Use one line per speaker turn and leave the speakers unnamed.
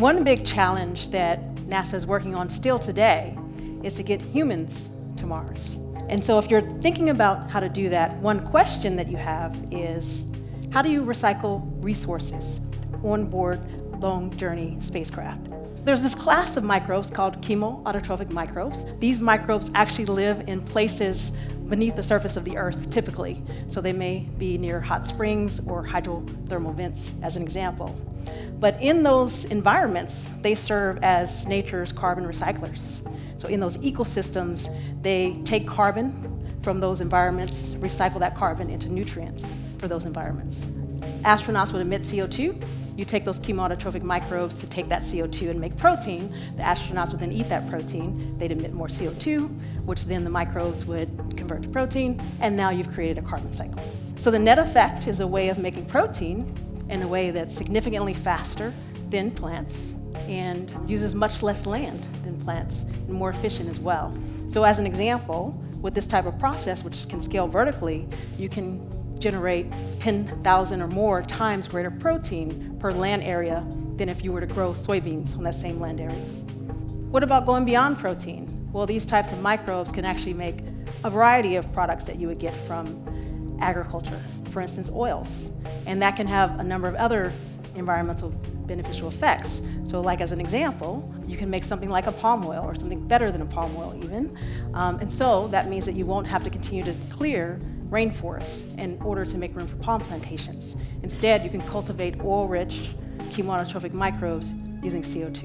One big challenge that NASA is working on still today is to get humans to Mars. And so if you're thinking about how to do that, one question that you have is, how do you recycle resources on board long journey spacecraft? There's this class of microbes called chemoautotrophic microbes. These microbes actually live in places beneath the surface of the Earth, typically. So they may be near hot springs or hydrothermal vents, as an example. But in those environments, they serve as nature's carbon recyclers. So in those ecosystems, they take carbon from those environments, recycle that carbon into nutrients for those environments. Astronauts would emit CO2. You take those chemoautotrophic microbes to take that CO2 and make protein. The astronauts would then eat that protein. They'd emit more CO2, which then the microbes would convert to protein, and now you've created a carbon cycle. So the net effect is a way of making protein in a way that's significantly faster than plants and uses much less land than plants and more efficient as well. So as an example, with this type of process, which can scale vertically, you can generate 10,000 or more times greater protein per land area than if you were to grow soybeans on that same land area. What about going beyond protein? Well, these types of microbes can actually make a variety of products that you would get from agriculture, for instance, oils. And that can have a number of other environmental beneficial effects. So like as an example, you can make something like a palm oil or something better than a palm oil even. And so that means that you won't have to continue to clear rainforests in order to make room for palm plantations. Instead, you can cultivate oil-rich chemoautotrophic microbes using CO2.